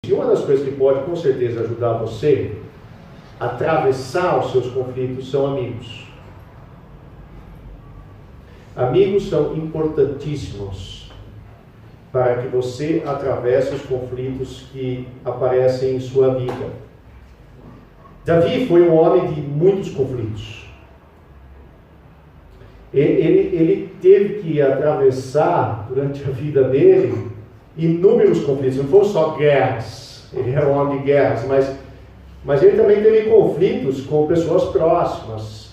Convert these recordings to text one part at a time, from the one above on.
E uma das coisas que pode com certeza ajudar você a atravessar os seus conflitos são amigos. Amigos são importantíssimos para que você atravesse os conflitos que aparecem em sua vida. Davi foi um homem de muitos conflitos. Ele teve que atravessar, durante a vida dele, inúmeros conflitos. Não foram só guerras. Ele era um homem de guerras, mas ele também teve conflitos com pessoas próximas.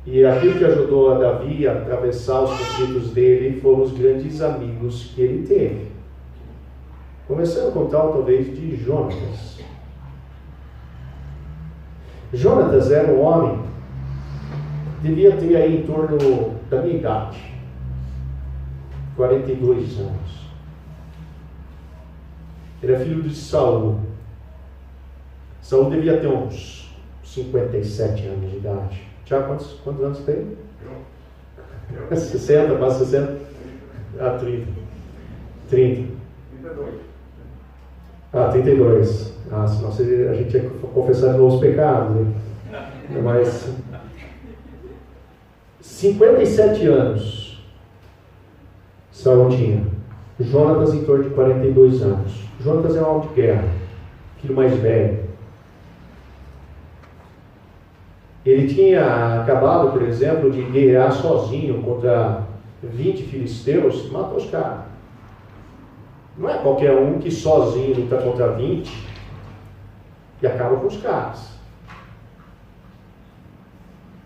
E aquilo que ajudou a Davi a atravessar os conflitos dele foram os grandes amigos que ele teve. Começando com tal, talvez, de Jonatas. Jonatas era um homem, devia ter aí em torno da minha idade, 42 anos. Ele é filho de Saul. Saul devia ter uns 57 anos de idade. Tiago, quantos anos tem? 60, quase 60? 30. 32. 32. Senão a gente ia confessar de novos pecados, né? Mas 57 anos Saul tinha. Jonatas em torno de 42 anos. Jonatas é um homem de guerra, filho mais velho. Ele tinha acabado, por exemplo, de guerrear sozinho contra 20 filisteus e matou os caras. Não é qualquer um que sozinho luta contra 20 e acaba com os caras.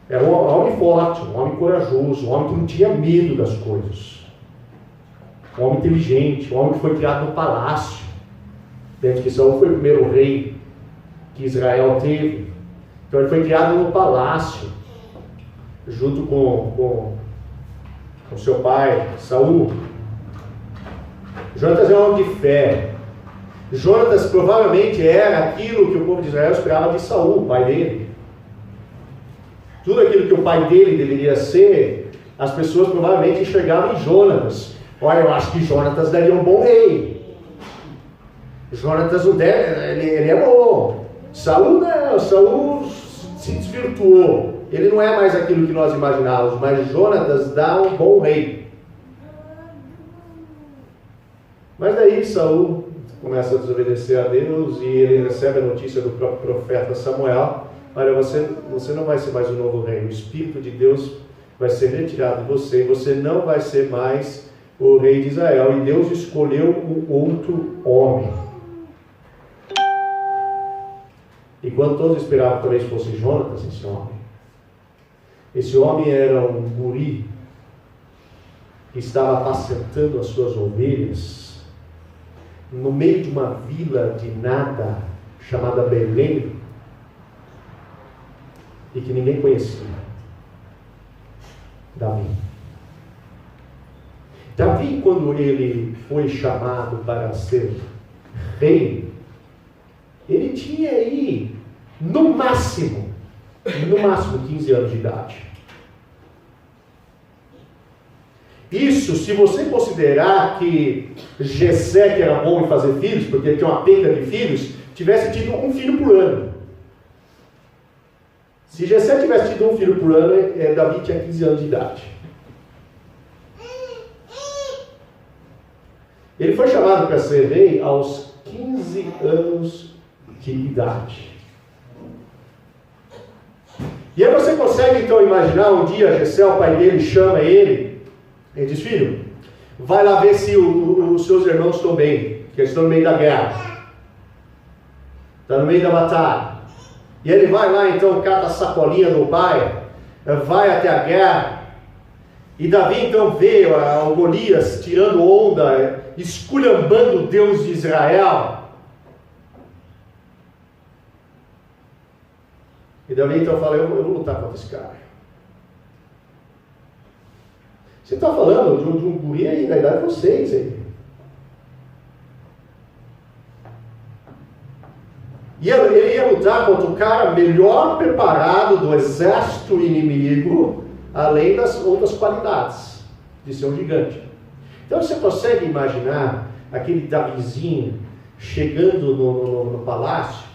Era um homem forte, um homem corajoso, um homem que não tinha medo das coisas. Um homem inteligente, um homem que foi criado no palácio. Desde que Saul foi o primeiro rei que Israel teve. Então ele foi criado no palácio, junto com seu pai, Saul. Jonatas é um homem de fé. Jonatas provavelmente era aquilo que o povo de Israel esperava de Saul, o pai dele. Tudo aquilo que o pai dele deveria ser, as pessoas provavelmente enxergavam em Jonatas. Olha, eu acho que Jonatas daria um bom rei. Jonatas, ele é bom. Saul não, Saul se desvirtuou. Ele não é mais aquilo que nós imaginávamos, mas Jonatas dá um bom rei. Mas daí Saul começa a desobedecer a Deus e ele recebe a notícia do próprio profeta Samuel: olha, você não vai ser mais o novo rei, o Espírito de Deus vai ser retirado de você, e você não vai ser mais o rei de Israel. E Deus escolheu um outro homem. E quando todos esperavam que talvez fosse Jonatas esse homem era um guri que estava apacentando as suas ovelhas no meio de uma vila de nada chamada Belém, e que ninguém conhecia. Davi, quando ele foi chamado para ser rei, ele tinha aí, no máximo 15 anos de idade. Isso, se você considerar que Jessé, que era bom em fazer filhos, porque ele tinha uma penca de filhos, tivesse tido um filho por ano. Se Jessé tivesse tido um filho por ano, Davi tinha 15 anos de idade. Ele foi chamado para ser rei aos 15 anos de idade. E aí você consegue então imaginar, um dia Jessé, o pai dele, chama ele diz: filho, vai lá ver se os seus irmãos estão bem, que eles estão no meio da guerra, está no meio da batalha. E ele vai lá então, cata a sacolinha do pai, vai até a guerra, e Davi então vê o Golias tirando onda, esculhambando o Deus de Israel. E Davi então fala: eu vou lutar contra esse cara. Você está falando de um guri aí da idade de vocês aí. E ele ia lutar contra o cara melhor preparado do exército inimigo, além das outras qualidades de ser um gigante. Então você consegue imaginar aquele Davizinho chegando no palácio,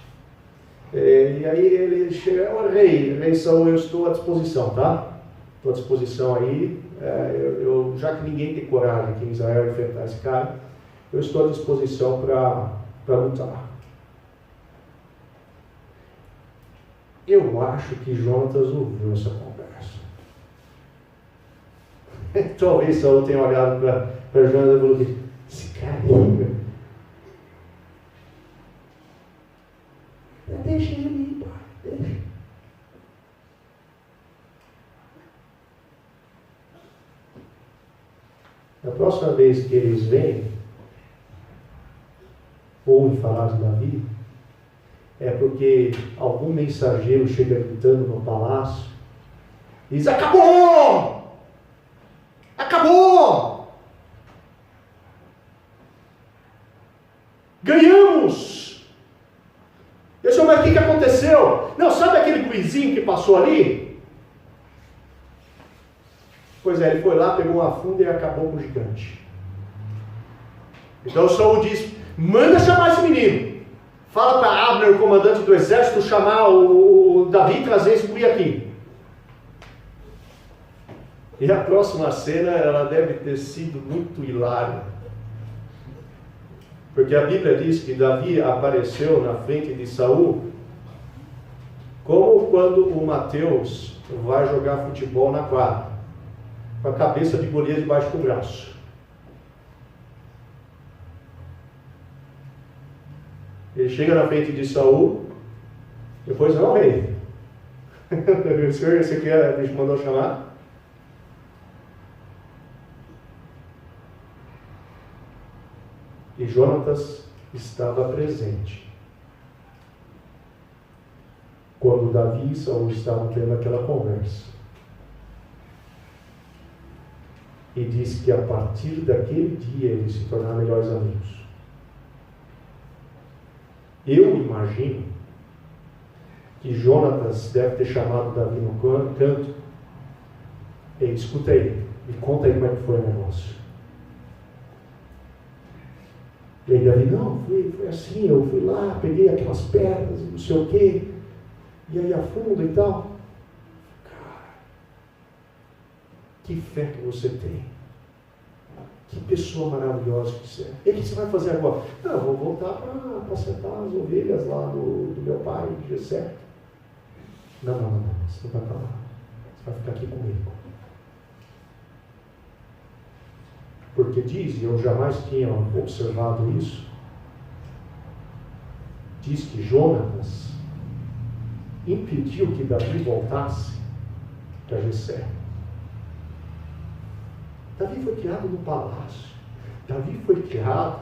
e aí ele chega, rei Saul, eu estou à disposição, tá? Estou à disposição aí, já que ninguém tem coragem aqui em Israel enfrentar esse cara, eu estou à disposição para lutar. Eu acho que Jonatas ouviu essa conversa. Talvez Saul tenha olhado para Jonatas e falou: esse cara deixa ele ir, pai, deixa. A próxima vez que eles vêm, ouvem falar de Davi, é porque algum mensageiro chega gritando no palácio e diz: acabou! Acabou! Ganhamos! Eu chamo, mas o que aconteceu? Não, sabe aquele guizinho que passou ali? Pois é, ele foi lá, pegou uma funda e acabou com o gigante. Então Saul diz: manda chamar esse menino. Fala para Abner, o comandante do exército, chamar o Davi e trazer esse guri aqui. E a próxima cena, ela deve ter sido muito hilária. Porque a Bíblia diz que Davi apareceu na frente de Saul como quando o Mateus vai jogar futebol na quadra, com a cabeça de Golias debaixo do braço. Ele chega na frente de Saul, depois: não, rei, o senhor, esse aqui me mandou chamar. E Jonatas estava presente quando Davi e Saul estavam tendo aquela conversa. E diz que a partir daquele dia eles se tornaram melhores amigos. Eu imagino que Jonatas deve ter chamado Davi no canto. Ei, escuta aí, me conta aí como é que foi o negócio. E aí Davi: não, foi assim, eu fui lá, peguei aquelas pedras, não sei o quê, e aí afunda e tal. Cara, que fé que você tem. Que pessoa maravilhosa que você é. E o que você vai fazer agora? Não, eu vou voltar para apacentar as ovelhas lá do meu pai, Jessé. Não, você não vai para lá. Você vai ficar aqui comigo. Porque diz, e eu jamais tinha observado isso, diz que Jonatas impediu que Davi voltasse para Jessé. Davi foi criado no palácio. Davi foi criado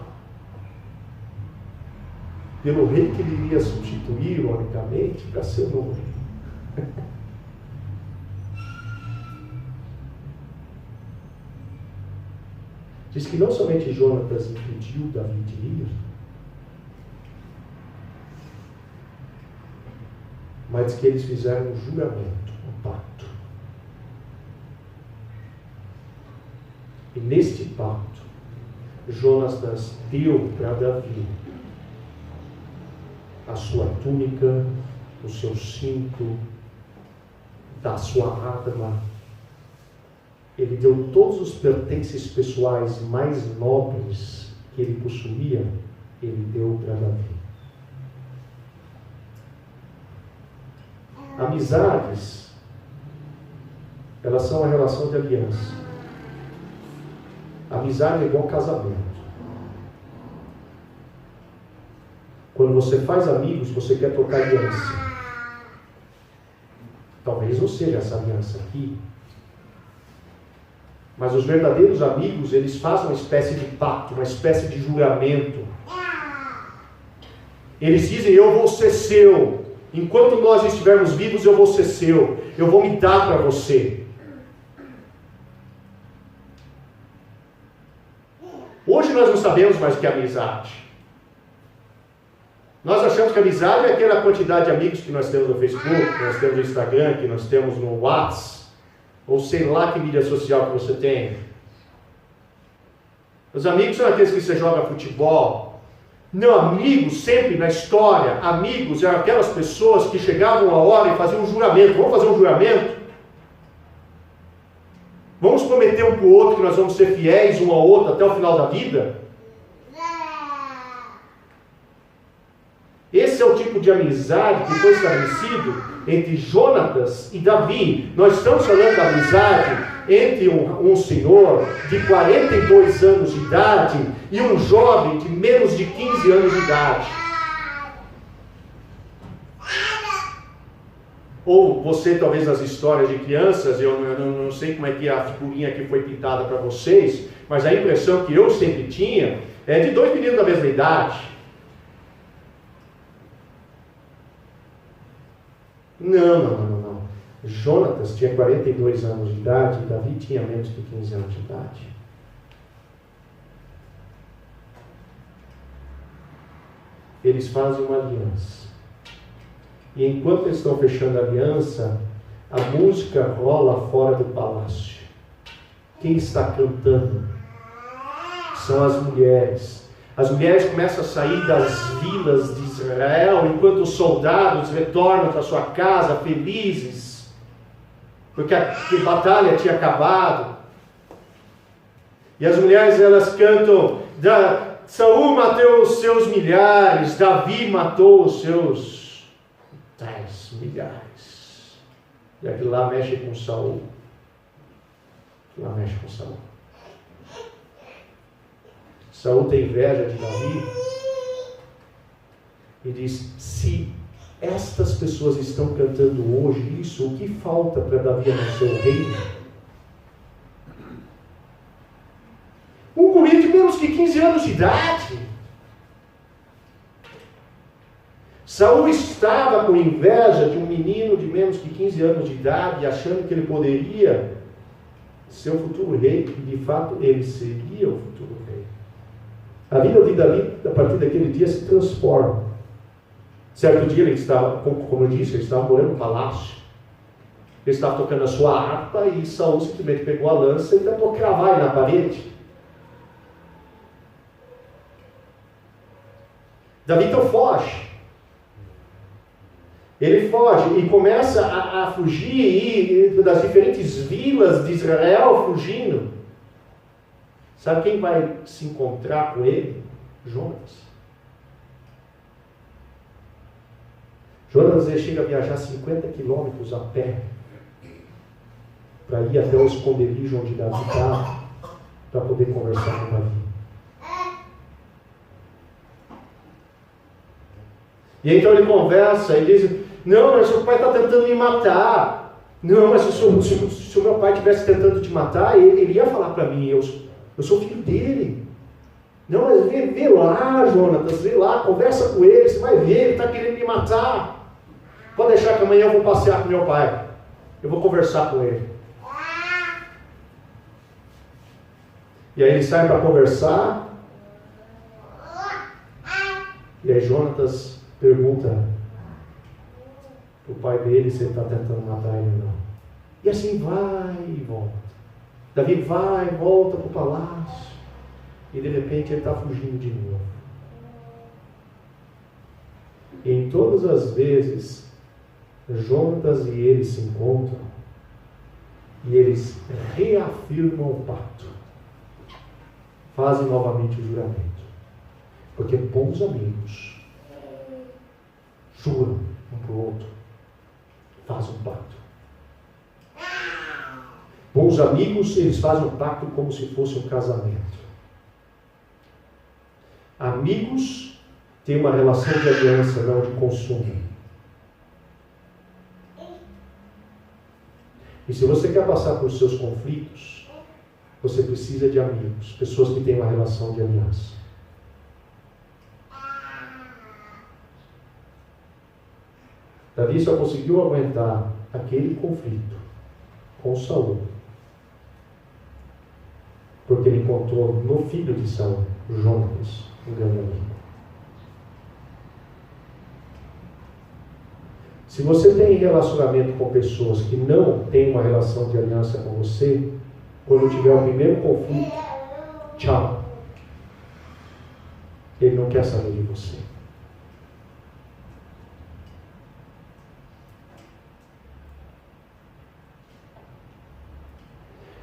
pelo rei que ele iria substituir, ironicamente, para ser o novo rei. Diz que não somente Jonatas impediu Davi de ir, mas que eles fizeram um juramento, um pacto. E neste pacto, Jonatas deu para Davi a sua túnica, o seu cinto, da sua arma. Ele deu todos os pertences pessoais mais nobres que ele possuía, ele deu para Davi. Amizades, elas são uma relação de aliança. Amizade é igual casamento. Quando você faz amigos, você quer trocar aliança. Talvez não seja essa aliança aqui, mas os verdadeiros amigos, eles fazem uma espécie de pacto, uma espécie de juramento. Eles dizem: eu vou ser seu. Enquanto nós estivermos vivos, eu vou ser seu. Eu vou me dar para você. Hoje nós não sabemos mais o que é amizade. Nós achamos que amizade é aquela quantidade de amigos que nós temos no Facebook, que nós temos no Instagram, que nós temos no WhatsApp, ou sei lá que mídia social que você tem. Os amigos são aqueles que você joga futebol. Não, amigos, sempre na história, amigos eram aquelas pessoas que chegavam a hora e faziam um juramento. Vamos fazer um juramento? Vamos prometer um para o outro que nós vamos ser fiéis um ao outro até o final da vida? Esse é o tipo de amizade que foi estabelecido entre Jonatas e Davi. Nós estamos falando da amizade entre um senhor de 42 anos de idade e um jovem de menos de 15 anos de idade. Ou você, talvez, nas histórias de crianças, eu não sei como é que a figurinha aqui foi pintada para vocês, mas a impressão que eu sempre tinha é de dois meninos da mesma idade. Não. Jonatas tinha 42 anos de idade e Davi tinha menos de 15 anos de idade. Eles fazem uma aliança. E enquanto eles estão fechando a aliança, a música rola fora do palácio. Quem está cantando? São as mulheres. As mulheres começam a sair das vilas de Israel, enquanto os soldados retornam para sua casa felizes, porque a batalha tinha acabado. E as mulheres, elas cantam: Saul matou os seus milhares, Davi matou os seus 10 milhares. E aquilo lá mexe com Saul. Saul tem inveja de Davi e diz: se estas pessoas estão cantando hoje isso, o que falta para Davi no seu reino? Um guri de menos que 15 anos de idade. Saul estava com inveja de um menino de menos que 15 anos de idade, achando que ele poderia ser o futuro rei, e de fato ele seria o futuro rei. A vida de Davi, a partir daquele dia, se transforma. Certo dia, ele estava, como eu disse, ele estava morando no palácio. Ele estava tocando a sua harpa e Saul simplesmente pegou a lança e tentou cravar ele na parede. Davi então foge. Ele foge e começa a fugir das diferentes vilas de Israel, fugindo. Sabe quem vai se encontrar com ele? Jonatas. Jonatas chega a viajar 50 quilômetros a pé para ir até o esconderijo onde Davi estava, para poder conversar com Davi. E então ele conversa e diz: não, mas seu pai está tentando me matar. Não, mas se o meu pai estivesse tentando te matar, ele ia falar para mim: eu sou filho dele. Não, mas vê lá, Jonatas, vê lá, conversa com ele, você vai ver, ele está querendo me matar. Pode deixar que amanhã eu vou passear com meu pai. Eu vou conversar com ele. E aí ele sai para conversar. E aí Jonatas pergunta para o pai dele se ele está tentando matar ele ou não. E assim vai e volta. Davi vai e volta para o palácio. E de repente ele está fugindo de novo. E em todas as vezes, Jonatas e ele se encontram. E eles reafirmam o pacto. Fazem novamente o juramento. Porque bons amigos juram um para o outro. Fazem um pacto. Bons amigos, eles fazem um pacto como se fosse um casamento. Amigos têm uma relação de aliança, não de consumo. E se você quer passar por seus conflitos, você precisa de amigos, pessoas que têm uma relação de aliança. Davi só conseguiu aguentar aquele conflito com Saul porque ele encontrou no filho de Saul, Jonatas, um grande amigo. Se você tem relacionamento com pessoas que não têm uma relação de aliança com você, quando tiver o primeiro conflito, tchau. Ele não quer saber de você.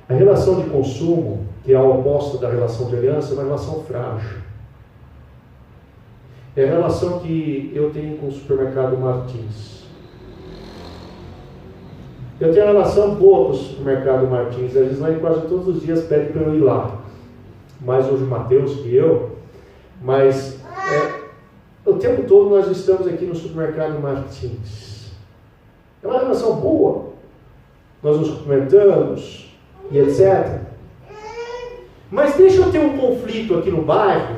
A relação de consumo, que é a oposta da relação de aliança, é uma relação frágil. É a relação que eu tenho com o supermercado Martins. Eu tenho uma relação boa com o supermercado Martins. Eles lá quase todos os dias pedem para eu ir lá. Mais hoje o Mateus que eu. Mas o tempo todo nós estamos aqui no supermercado Martins. É uma relação boa. Nós nos cumprimentamos e etc. Mas deixa eu ter um conflito aqui no bairro.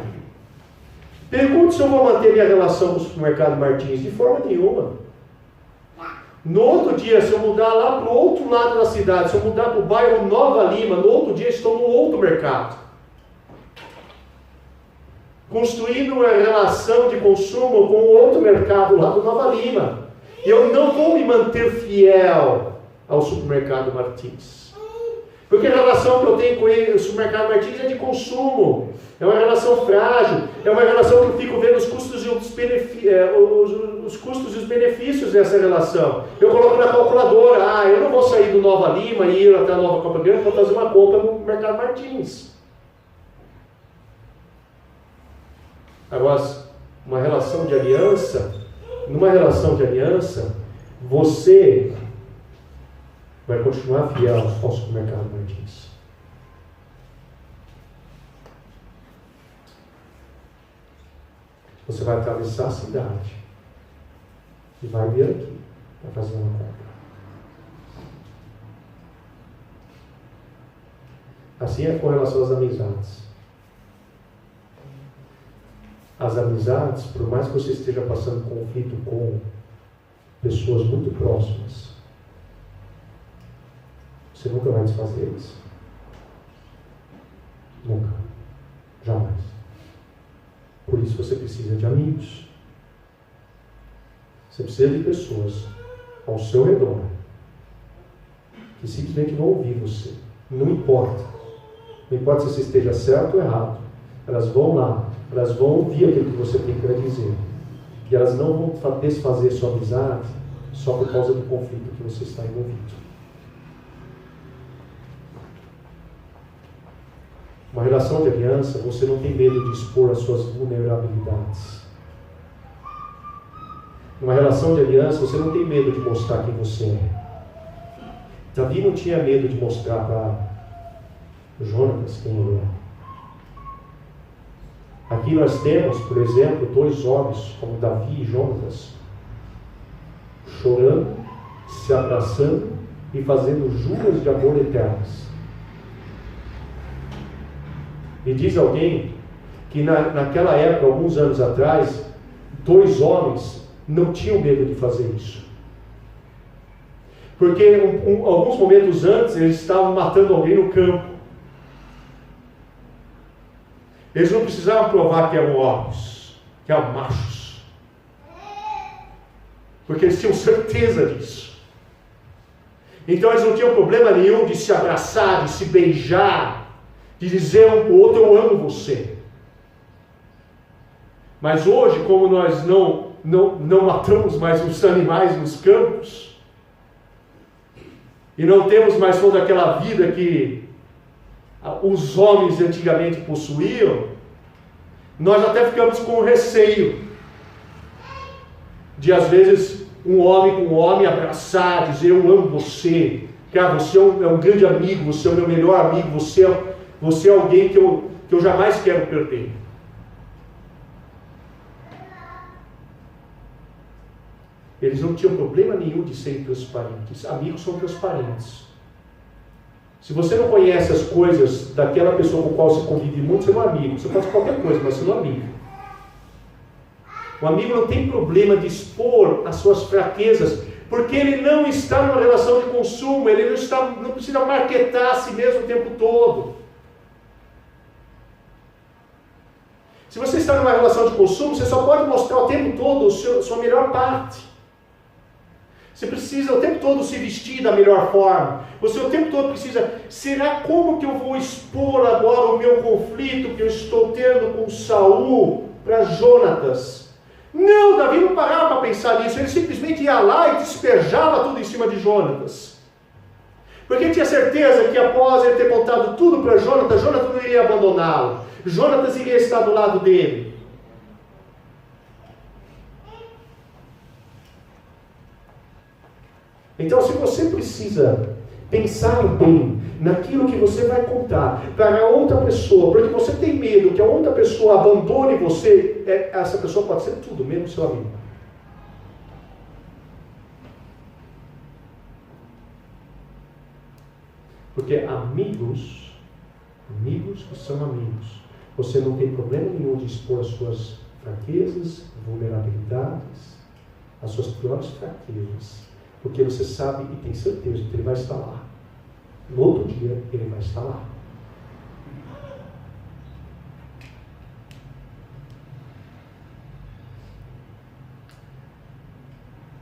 Pergunto se eu vou manter minha relação com o supermercado Martins. De forma nenhuma. No outro dia, se eu mudar lá para o outro lado da cidade, se eu mudar para o bairro Nova Lima, no outro dia estou no outro mercado. Construindo uma relação de consumo com o outro mercado lá do Nova Lima. Eu não vou me manter fiel ao supermercado Martins. Porque a relação que eu tenho com ele, o supermercado Martins, é de consumo. É uma relação frágil. É uma relação que eu fico vendo os custos e os benefícios dessa relação. Eu coloco na calculadora. Eu não vou sair do Nova Lima e ir até a Nova Campo Grande para fazer uma compra no mercado Martins. Agora, numa relação de aliança, você vai continuar fiel ao supermercado Martins. Você vai atravessar a cidade e vai vir aqui para fazer uma compra. Assim é com relação às amizades. As amizades, por mais que você esteja passando conflito com pessoas muito próximas, você nunca vai desfazer isso. Nunca. Jamais. Por isso você precisa de amigos. Você precisa de pessoas ao seu redor que simplesmente vão ouvir você. Não importa. Não importa se você esteja certo ou errado. Elas vão lá. Elas vão ouvir aquilo que você tem para dizer. E elas não vão desfazer sua amizade só por causa do conflito que você está envolvido. Uma relação de aliança, você não tem medo de expor as suas vulnerabilidades. Uma relação de aliança, você não tem medo de mostrar quem você é. Davi não tinha medo de mostrar para Jonatas quem ele é. Aqui nós temos, por exemplo, dois homens, como Davi e Jonatas, chorando, se abraçando e fazendo juras de amor eternas. E diz alguém que naquela época, alguns anos atrás, dois homens não tinham medo de fazer isso. Porque alguns momentos antes eles estavam matando alguém no campo. Eles não precisavam provar que eram homens, que eram machos. Porque eles tinham certeza disso. Então eles não tinham problema nenhum de se abraçar, de se beijar, de dizer um para o outro, eu amo você. Mas hoje, como nós não matamos mais os animais nos campos, e não temos mais toda aquela vida que os homens antigamente possuíam, nós até ficamos com receio de, às vezes, um homem com um homem abraçar, dizer eu amo você, cara, você é um grande amigo, você é o meu melhor amigo, você é alguém que eu jamais quero perder. Eles não tinham problema nenhum de serem transparentes. Amigos são transparentes. Se você não conhece as coisas daquela pessoa com a qual você convive muito, você não é amigo. Você pode qualquer coisa, mas você não é amigo. O amigo não tem problema de expor as suas fraquezas, porque ele não está numa relação de consumo, ele não precisa marketar a si mesmo o tempo todo. Se você está numa relação de consumo, você só pode mostrar o tempo todo a sua melhor parte. Você precisa o tempo todo se vestir da melhor forma. Você o tempo todo precisa, será como que eu vou expor agora o meu conflito que eu estou tendo com Saul? para Jonatas. Não, Davi não parava para pensar nisso, ele simplesmente ia lá e despejava tudo em cima de Jonatas. Porque tinha certeza que após ele ter contado tudo para Jonatas, Jonatas não iria abandoná-lo. Jonatas iria estar do lado dele. Então, se você precisa pensar bem naquilo que você vai contar para outra pessoa, porque você tem medo que a outra pessoa abandone você, essa pessoa pode ser tudo, mesmo seu amigo. Porque amigos que são amigos, você não tem problema nenhum de expor as suas fraquezas, vulnerabilidades, as suas piores fraquezas, porque você sabe e tem certeza que ele vai estar lá. No outro dia, ele vai estar lá.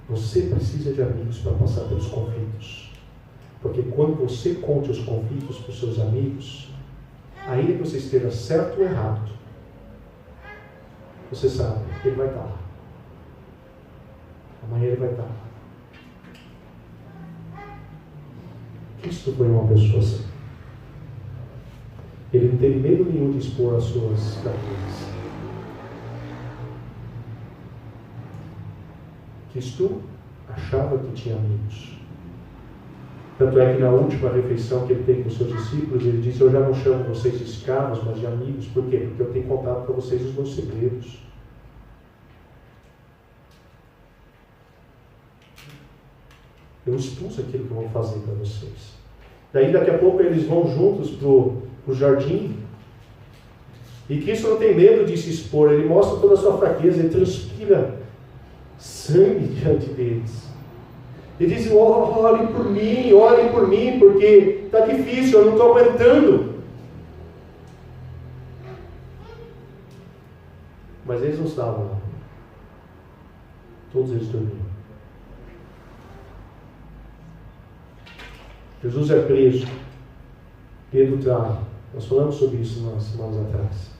Você precisa de amigos para passar pelos conflitos. Porque quando você conte os conflitos para os seus amigos, ainda que você esteja certo ou errado, você sabe que ele vai estar lá. Amanhã ele vai estar lá. Cristo foi uma pessoa assim. Ele não teve medo nenhum de expor as suas fraquezas. Cristo achava que tinha amigos. Tanto é que na última refeição que ele teve com os seus discípulos, ele disse: eu já não chamo vocês de escravos, mas de amigos. Por quê? Porque eu tenho contado para vocês os meus segredos. Eu expus aquilo que eu vou fazer para vocês. Daí daqui a pouco eles vão juntos para o jardim. E Cristo não tem medo de se expor. Ele mostra toda a sua fraqueza. Ele transpira sangue diante deles. Ele diz: orem por mim, porque está difícil, eu não estou aguentando. Mas eles não estavam lá. Todos eles dormiam. Jesus é preso. Pedro trai. Nós falamos sobre isso umas semanas atrás.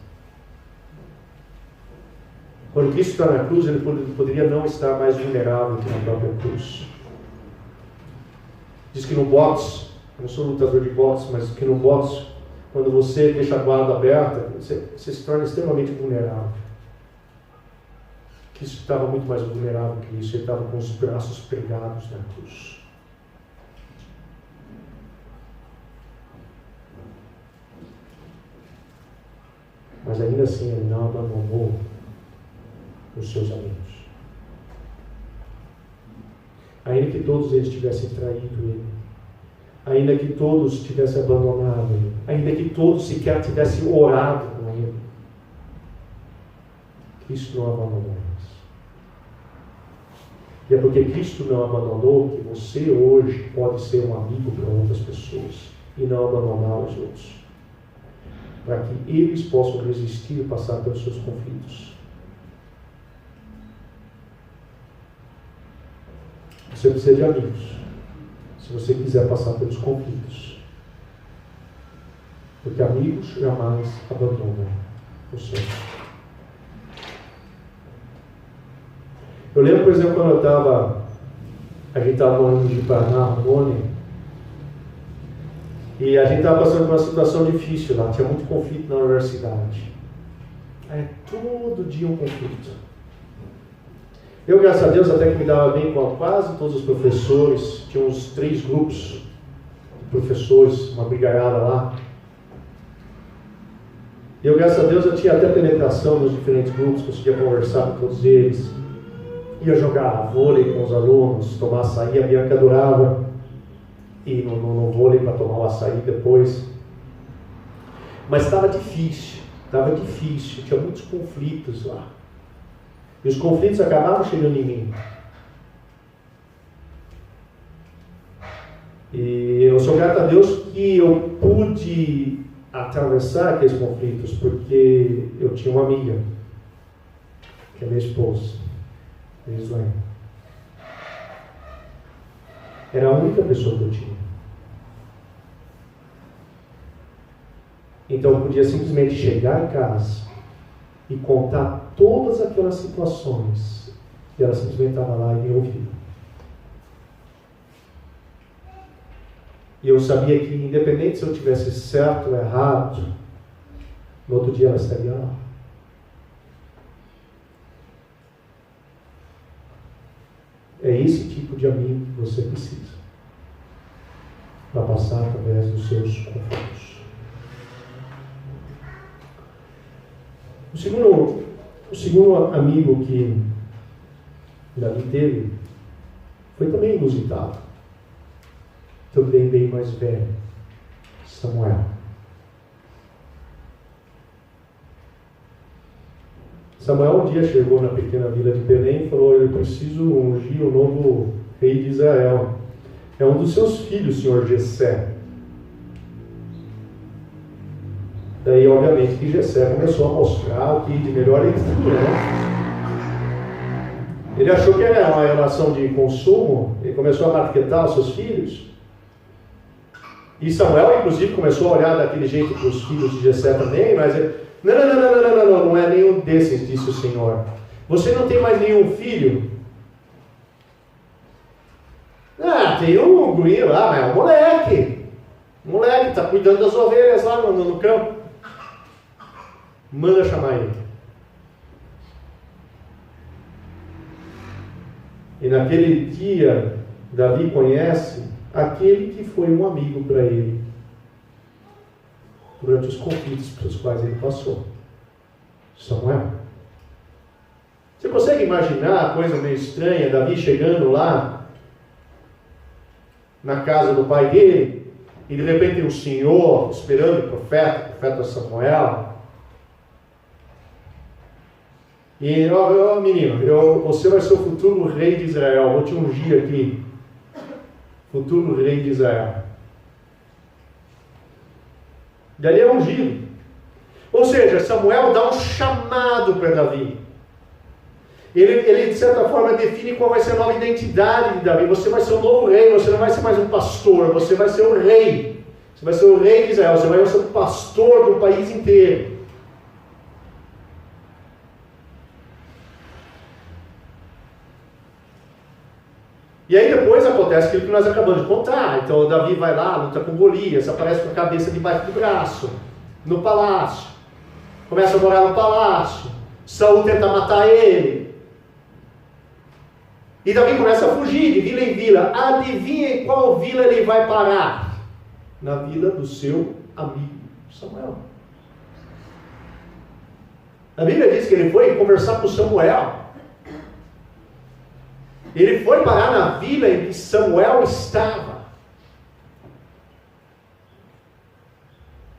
Quando Cristo está na cruz, ele poderia não estar mais vulnerável que na própria cruz. Diz que no boxe, eu não sou lutador de boxe, mas que no boxe, quando você deixa a guarda aberta, você se torna extremamente vulnerável. Cristo estava muito mais vulnerável que isso. Ele estava com os braços pregados na cruz. Mas ainda assim ele não abandonou os seus amigos. Ainda que todos eles tivessem traído ele, ainda que todos tivessem abandonado ele, ainda que todos sequer tivessem orado com ele, Cristo não abandonou eles. E é porque Cristo não abandonou que você hoje pode ser um amigo para outras pessoas e não abandonar os outros, para que eles possam resistir e passar pelos seus conflitos. Você precisa de amigos, se você quiser passar pelos conflitos. Porque amigos jamais abandonam o seu. Eu lembro, por exemplo, quando a gente estava morando de Paraná, Rondônia, e a gente estava passando por uma situação difícil lá, tinha muito conflito na universidade. Todo dia um conflito. Eu, graças a Deus, até que me dava bem com quase todos os professores. Tinha uns 3 grupos de professores, uma brigaiada lá. E eu, graças a Deus, eu tinha até penetração nos diferentes grupos, conseguia conversar com todos eles. Ia jogar vôlei com os alunos, tomar açaí. A Bianca adorava ir no vôlei para tomar o açaí depois. Mas estava difícil, tinha muitos conflitos lá. E os conflitos acabavam chegando em mim. E eu sou grato a Deus que eu pude atravessar aqueles conflitos, porque eu tinha uma amiga, que é minha esposa, Elislane. Era a única pessoa que eu tinha. Então eu podia simplesmente chegar em casa e contar todas aquelas situações, e ela simplesmente estava lá e me ouvia. E eu sabia que, independente se eu tivesse certo ou errado, no outro dia ela estaria lá. É esse tipo de amigo que você precisa para passar através dos seus conflitos. O segundo amigo que Davi teve foi também inusitado. Também bem mais velho, Samuel. Samuel um dia chegou na pequena vila de Belém e falou: eu preciso ungir o novo rei de Israel. É um dos seus filhos, senhor Jessé. Daí, obviamente, que Jessé começou a mostrar o que de melhor ele tinha, né? Ele achou que era uma relação de consumo, ele começou a marketar os seus filhos. E Samuel, inclusive, começou a olhar daquele jeito para os filhos de Jessé também, mas ele, não é nenhum desses, disse o Senhor. Você não tem mais nenhum filho? Tem um guri lá, mas é um moleque. Um moleque, está cuidando das ovelhas lá no campo. Manda chamar ele. E naquele dia, Davi conhece aquele que foi um amigo para ele durante os conflitos pelos quais ele passou, Samuel. Você consegue imaginar a coisa meio estranha, Davi chegando lá na casa do pai dele, e de repente tem um senhor esperando o profeta Samuel. E, menino, você vai ser o futuro rei de Israel, vou te ungir aqui. Futuro rei de Israel. Daí é ungido. Ou seja, Samuel dá um chamado para Davi. Ele, de certa forma, define qual vai ser a nova identidade de Davi. Você vai ser o novo rei, você não vai ser mais um pastor, você vai ser o rei. Você vai ser o rei de Israel, você vai ser o pastor do país inteiro. E aí depois acontece aquilo que nós acabamos de contar. Então Davi vai lá, luta com Golias, aparece com a cabeça debaixo do braço, no palácio. Começa a morar no palácio. Saul tenta matar ele. E Davi começa a fugir de vila em vila. Adivinha em qual vila ele vai parar? Na vila do seu amigo Samuel. A Bíblia diz que ele foi conversar com Samuel. Ele foi parar na vila em que Samuel estava.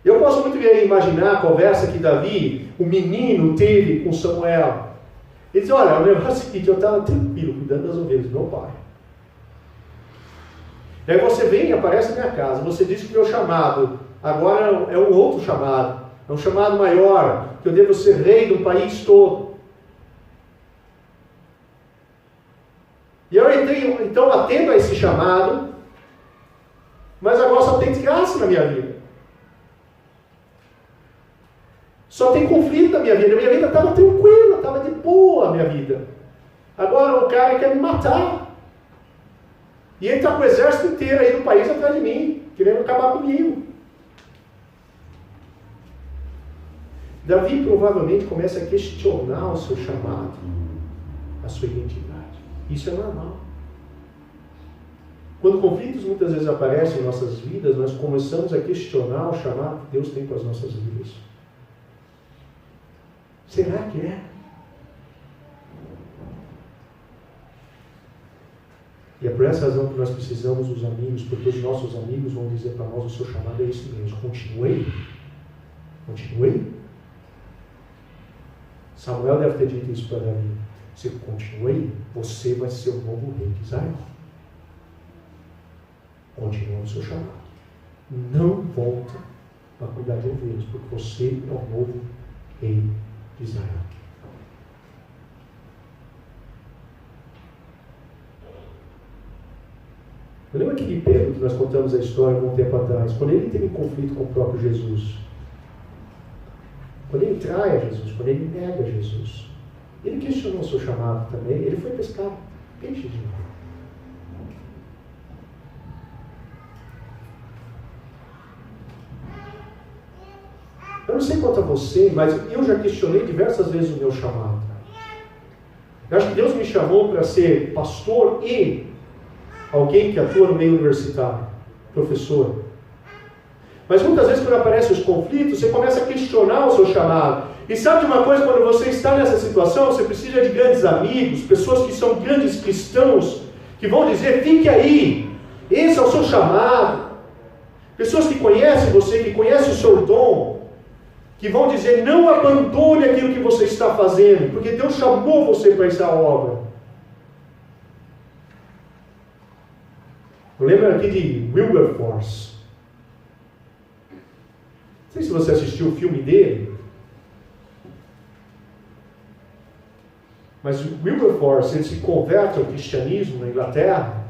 Eu posso muito bem imaginar a conversa que Davi, o menino, teve com Samuel. Ele disse: olha, o negócio é o seguinte, eu estava tranquilo, cuidando das ovelhas do meu pai. Aí você vem e aparece na minha casa, você diz que o meu chamado agora é um outro chamado, é um chamado maior, que eu devo ser rei do país todo. E eu então atendo a esse chamado, mas agora só tem desgraça na minha vida. Só tem conflito na minha vida. Minha vida estava tranquila, estava de boa a minha vida. Agora o cara quer me matar. E ele está com o exército inteiro aí do país atrás de mim, querendo acabar comigo. Davi provavelmente começa a questionar o seu chamado, a sua identidade. Isso é normal. Quando conflitos muitas vezes aparecem em nossas vidas, nós começamos a questionar o chamado que Deus tem para as nossas vidas. Será que é? E é por essa razão que nós precisamos dos amigos, porque os nossos amigos vão dizer para nós: o seu chamado é esse mesmo. Continue. Continue. Samuel deve ter dito isso para Davi. Se continue, você vai ser o novo rei de Israel. Continua o seu chamado. Não volta para cuidar de ovelhas, porque você é o novo rei de Israel. Eu lembro aqui de Pedro, que nós contamos a história algum tempo atrás, quando ele teve conflito com o próprio Jesus. Quando ele trai a Jesus, quando ele nega Jesus. Ele questionou o seu chamado também. Ele foi pescar peixe de novo. Eu não sei quanto a você, mas eu já questionei diversas vezes o meu chamado. Eu acho que Deus me chamou para ser pastor e alguém que atua no meio universitário, professor. Mas muitas vezes quando aparecem os conflitos, você começa a questionar o seu chamado. E sabe de uma coisa, quando você está nessa situação, você precisa de grandes amigos, pessoas que são grandes cristãos, que vão dizer, fique aí, esse é o seu chamado. Pessoas que conhecem você, que conhecem o seu dom, que vão dizer, não abandone aquilo que você está fazendo, porque Deus chamou você para essa obra. Eu lembro aqui de Wilberforce. Não sei se você assistiu o filme dele, mas Wilberforce, ele se converte ao cristianismo na Inglaterra,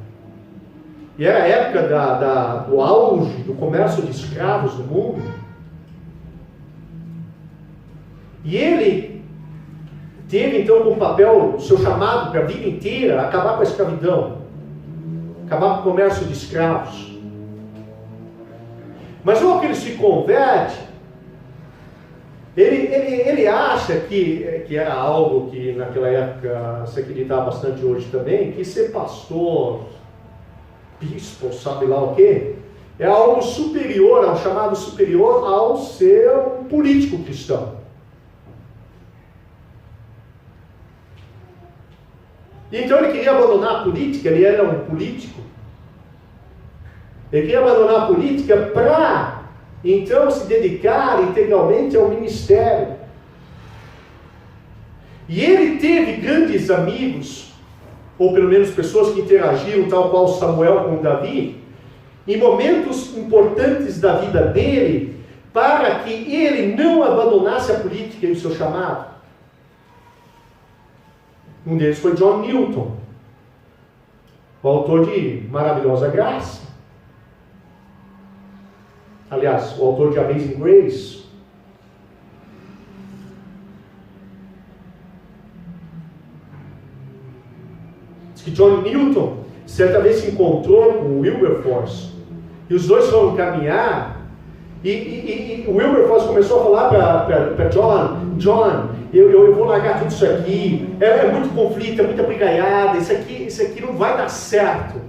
e era a época do auge do comércio de escravos no mundo. E ele teve então como papel, o seu chamado para a vida inteira, acabar com a escravidão, acabar com o comércio de escravos. Mas logo que ele se converte, ele acha que era algo que naquela época se acreditava bastante hoje também, que ser pastor, bispo, sabe lá o quê, é algo superior, é um chamado superior ao ser um político cristão. Então ele queria abandonar a política, ele era um político. Ele queria abandonar a política para, então, se dedicar integralmente ao ministério. E ele teve grandes amigos, ou pelo menos pessoas que interagiram, tal qual Samuel com Davi, em momentos importantes da vida dele, para que ele não abandonasse a política e o seu chamado. Um deles foi John Newton, o autor de Maravilhosa Graça. Aliás, o autor de Amazing Grace. Diz que John Newton certa vez se encontrou com Wilberforce e os dois foram caminhar e o Wilberforce começou a falar para John, eu vou largar tudo isso aqui, é muito conflito, é muita brigaiada, isso aqui não vai dar certo.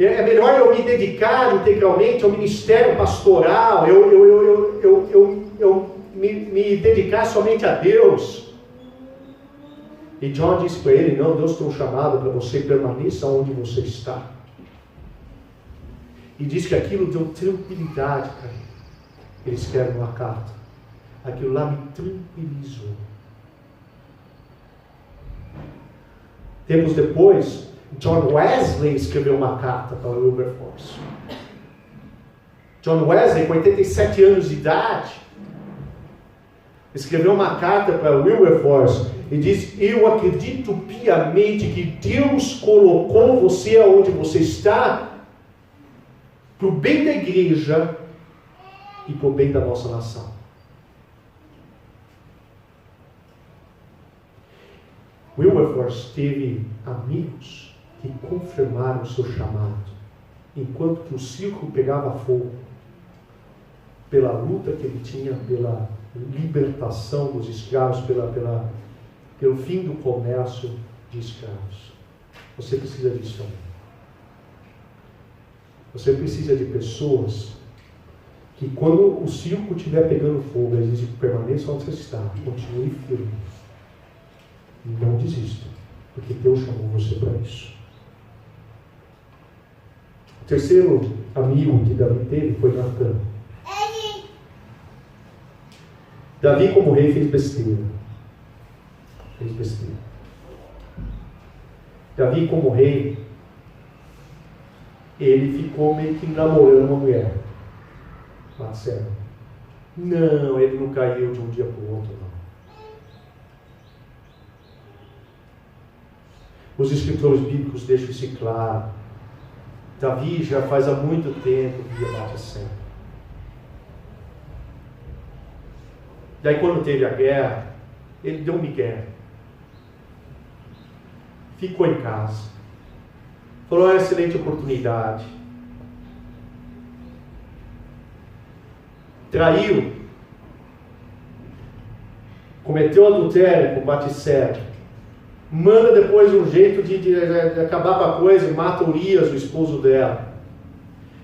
É melhor eu me dedicar integralmente ao ministério pastoral, eu me dedicar somente a Deus. E John disse para ele, não, Deus tem um chamado para você, permaneça onde você está. E disse que aquilo deu tranquilidade para ele. Ele escreve uma carta. Aquilo lá me tranquilizou. Tempos depois, John Wesley escreveu uma carta para Wilberforce. John Wesley, com 87 anos de idade, escreveu uma carta para Wilberforce e diz, eu acredito piamente que Deus colocou você onde você está para o bem da igreja e para o bem da nossa nação. Wilberforce teve amigos que confirmaram o seu chamado, enquanto que o circo pegava fogo, pela luta que ele tinha, pela libertação dos escravos, pelo fim do comércio de escravos. Você precisa disso também. Você precisa de pessoas que quando o circo estiver pegando fogo, eles dizem, permaneça onde você está, continue firme. Não desista, porque Deus chamou você para isso. O terceiro amigo que Davi teve foi Natan. Davi, como rei, fez besteira. Davi, como rei, ele ficou meio que namorando uma mulher. Marcelo. Não, ele não caiu de um dia para o outro, não. Os escritores bíblicos deixam isso claro. Davi já faz há muito tempo que ia Batseba. Daí quando teve a guerra, ele deu um migué. ficou em casa. Falou, é uma excelente oportunidade. Traiu. Cometeu adultério com Batseba. Manda depois um jeito de acabar com a coisa e mata Urias, o esposo dela.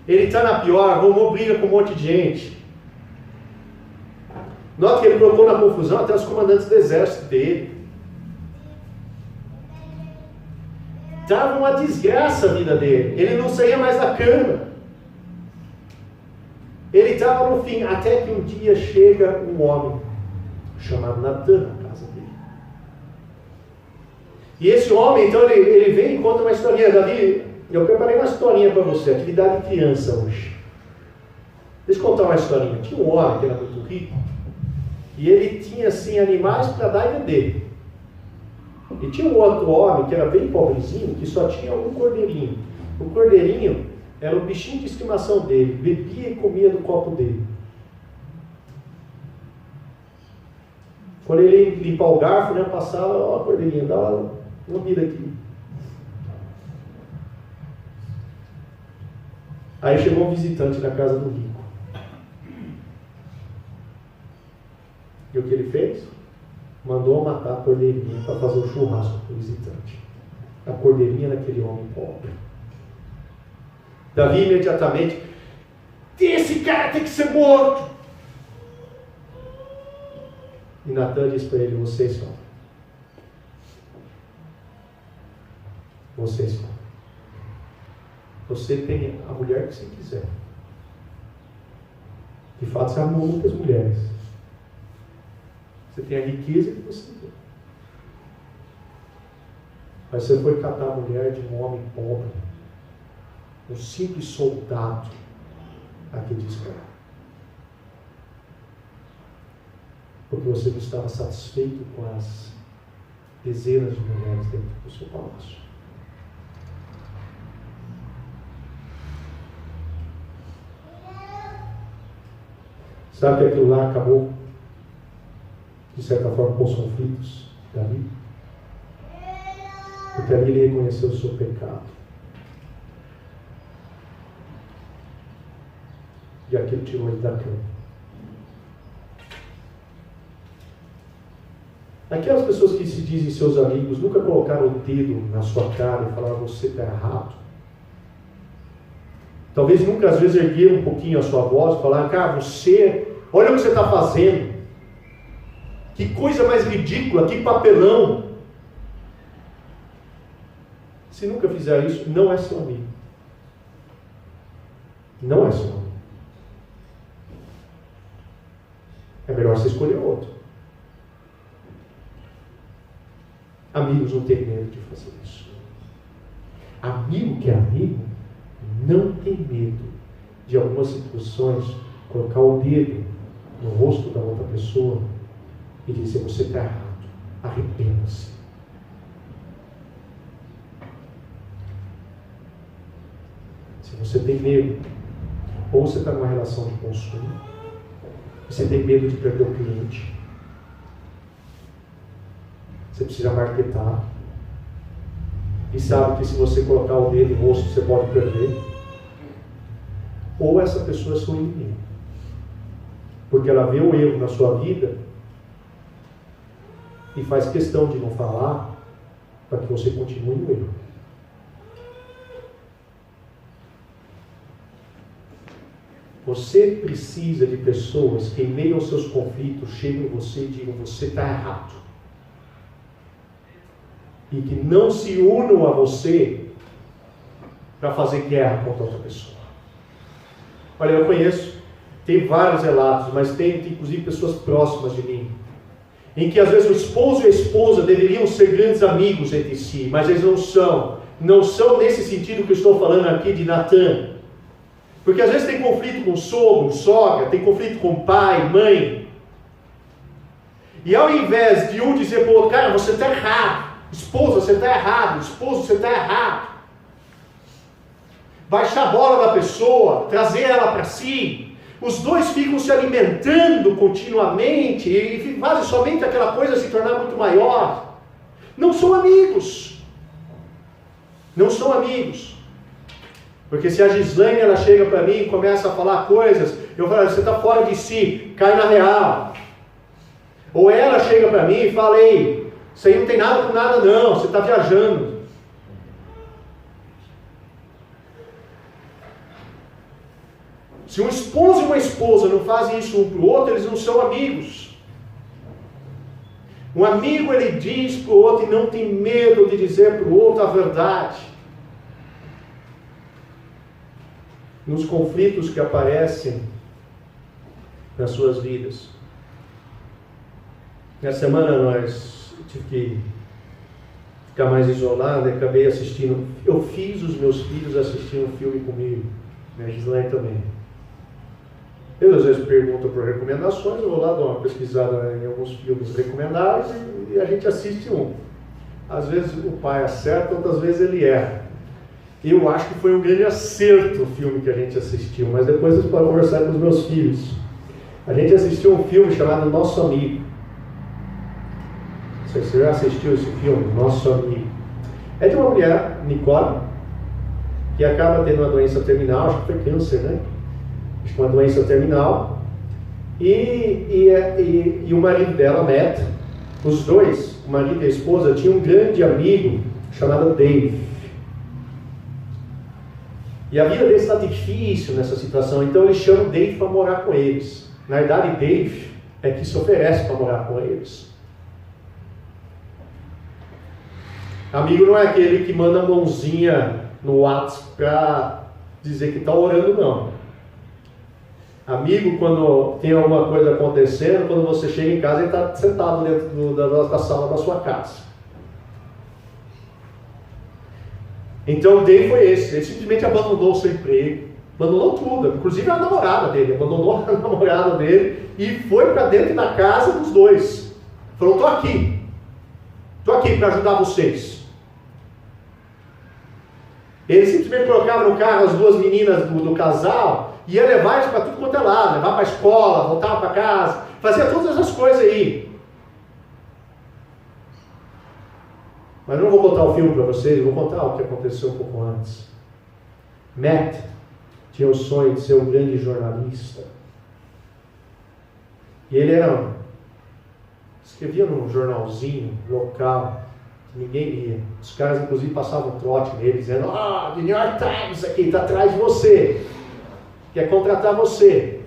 Ele está na pior, arrumou briga com um monte de gente. Nota que ele colocou na confusão até os comandantes do exército dele. Estava uma desgraça a vida dele. Ele não saía mais da cama. Ele estava no fim, até que um dia chega um homem chamado Natan na casa dele. E esse homem, então, ele vem e conta uma historinha. Davi, eu preparei uma historinha para você, atividade de criança hoje. Deixa eu contar uma historinha. Tinha um homem que era muito rico, e ele tinha, assim, animais para dar e vender. E tinha um outro homem que era bem pobrezinho, que só tinha um cordeirinho. O cordeirinho era o bichinho de estimação dele, bebia e comia do copo dele. Quando ele limpar o garfo, né, passava, ó, cordeirinho, dá uma vida aqui. Aí chegou um visitante na casa do rico. E o que ele fez? Mandou matar a cordeirinha para fazer o churrasco para o visitante. A cordeirinha daquele homem pobre. Davi imediatamente, esse cara tem que ser morto. E Natan diz para ele, você escolhe. Você escolhe. Você tem a mulher que você quiser. De fato, você amou muitas mulheres. Você tem a riqueza que você tem. Mas você foi catar a mulher de um homem pobre, um simples soldado aqui de Israel. Porque você não estava satisfeito com as dezenas de mulheres dentro do seu palácio. Sabe que aquilo lá acabou, de certa forma, com os conflitos da vida? Porque ali ele reconheceu o seu pecado. E aquilo tirou ele da cama. Aquelas pessoas que se dizem seus amigos nunca colocaram o dedo na sua cara e falaram, você está errado. Talvez nunca, às vezes, ergueram um pouquinho a sua voz e falaram, cara, olha o que você está fazendo. Que coisa mais ridícula, que papelão. Se nunca fizer isso, não é seu amigo. Não é seu amigo. É melhor você escolher outro. Amigos não têm medo de fazer isso. Amigo que é amigo não tem medo de algumas situações colocar o dedo no rosto da outra pessoa e dizer, você está errado, arrependa-se. Se você tem medo, ou você está numa relação de consumo, você tem medo de perder o cliente, você precisa marketar, e sabe que se você colocar o dedo no rosto, você pode perder, ou essa pessoa é sua inimiga, porque ela vê o erro na sua vida e faz questão de não falar para que você continue no erro. Você precisa de pessoas que, em meio aos seus conflitos, cheguem em você e digam, você está errado. E que não se unam a você para fazer guerra contra outra pessoa. Olha, eu conheço, tem vários relatos, mas tem inclusive pessoas próximas de mim, em que às vezes o esposo e a esposa deveriam ser grandes amigos entre si, mas eles não são. Não são nesse sentido que eu estou falando aqui de Natan. Porque às vezes tem conflito com sogro, sogra, tem conflito com pai, mãe. E ao invés de um dizer para o outro, cara, você está errado. Esposa, você está errado. Esposo, você está errado. Baixar a bola da pessoa, trazer ela para si. Os dois ficam se alimentando continuamente e fazem somente aquela coisa se tornar muito maior. Não são amigos. Não são amigos. Porque se a Gislaine ela chega para mim e começa a falar coisas, eu falo, você está fora de si, cai na real. Ou ela chega para mim e fala, ei, isso aí não tem nada com nada não, você está viajando. Se um esposo e uma esposa não fazem isso um para o outro, eles não são amigos. Um amigo, ele diz para o outro e não tem medo de dizer para o outro a verdade. Nos conflitos que aparecem nas suas vidas. Nessa semana nós tive que ficar mais isolado e acabei assistindo. Eu fiz os meus filhos assistir um filme comigo. Minha Gislaine também. Eu às vezes pergunto por recomendações, eu vou lá dar uma pesquisada em alguns filmes recomendados e a gente assiste um. Às vezes o pai acerta, outras vezes ele erra. Eu acho que foi um grande acerto o filme que a gente assistiu, mas depois eu posso conversar com os meus filhos. A gente assistiu um filme chamado Nosso Amigo. Não sei se você já assistiu esse filme, Nosso Amigo. É de uma mulher, Nicole, que acaba tendo uma doença terminal, acho que foi câncer, né? Uma doença terminal, e o marido dela, Matt, os dois, o marido e a esposa, tinham um grande amigo chamado Dave. E a vida deles está difícil nessa situação, então eles chamam Dave para morar com eles. Na verdade, Dave é que se oferece para morar com eles. Amigo não é aquele que manda a mãozinha no WhatsApp para dizer que está orando, não. Amigo, quando tem alguma coisa acontecendo, quando você chega em casa, ele está sentado dentro da sala da sua casa. Então, o Dave foi esse. Ele simplesmente abandonou o seu emprego, abandonou tudo, inclusive a namorada dele, abandonou a namorada dele e foi para dentro da casa dos dois. Falou, estou aqui para ajudar vocês. Ele simplesmente colocava no carro as duas meninas do casal, ia levar eles para tudo quanto é lado, levar para a escola, voltava para casa, fazia todas essas coisas aí. Mas não vou contar o filme para vocês, vou contar o que aconteceu um pouco antes. Matt tinha o sonho de ser um grande jornalista. E ele escrevia num jornalzinho local, que ninguém lia. Os caras inclusive passavam um trote nele, dizendo, The New York Times aqui, está atrás de você. Quer contratar você.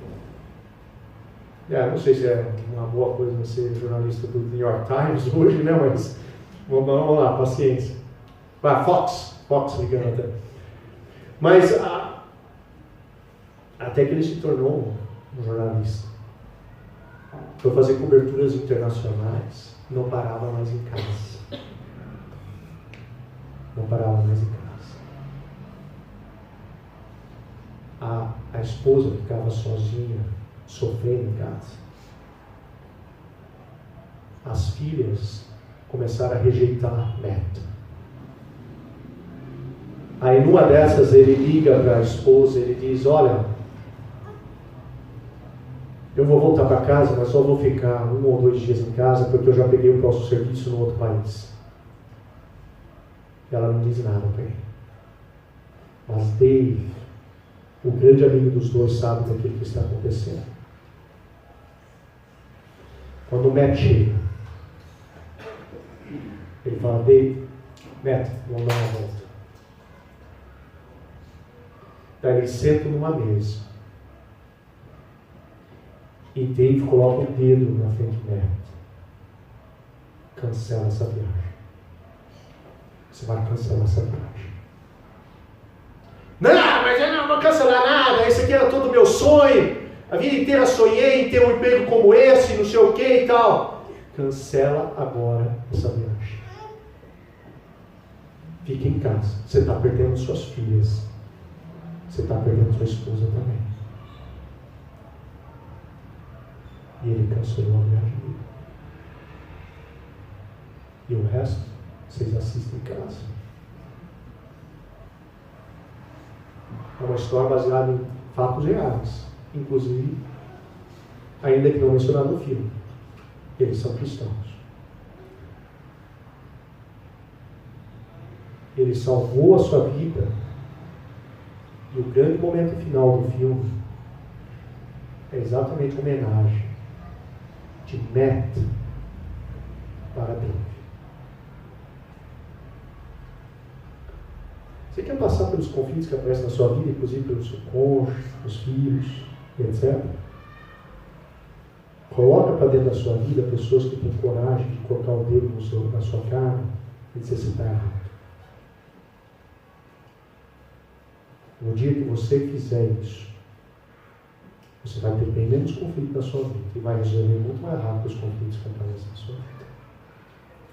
Não sei se é uma boa coisa ser jornalista do New York Times hoje, né? Mas vamos lá, paciência. Fox ligando até. Mas até que ele se tornou um jornalista. Foi fazer coberturas internacionais, não parava mais em casa. Não parava mais em casa. A esposa ficava sozinha, sofrendo em casa. As filhas começaram a rejeitar Matt. Aí numa dessas ele liga para a esposa, ele diz, olha, eu vou voltar para casa, mas só vou ficar 1 ou 2 dias em casa, porque eu já peguei o próximo serviço no outro país. Ela não diz nada para ele. Mas Dave, o grande amigo dos dois, sabe daquilo que está acontecendo. Quando o Matt chega, ele fala, Dave, Matt, vamos dar uma volta. Daí ele senta numa mesa. E Dave coloca o dedo na frente do Matt. Cancela essa viagem. Você vai cancelar essa viagem. Não, mas eu não vou cancelar nada. Esse aqui era todo o meu sonho. A vida inteira sonhei em ter um emprego como esse, não sei o que e tal. Cancela agora essa viagem. Fique em casa. Você está perdendo suas filhas. Você está perdendo sua esposa também. E ele cancelou a viagem. E o resto, vocês assistem em casa. É uma história baseada em fatos reais. Inclusive, ainda que não mencionado no filme, eles são cristãos. Ele salvou a sua vida. E o grande momento final do filme é exatamente a homenagem de Matt para Dave. Você quer passar pelos conflitos que aparecem na sua vida, inclusive pelo seu cônjuge, os filhos, etc. Coloca para dentro da sua vida pessoas que têm coragem de colocar o dedo na sua cara e dizer: você está errado. No dia que você fizer isso, você vai ter bem menos conflito na sua vida e vai resolver muito mais rápido os conflitos que aparecem na sua vida.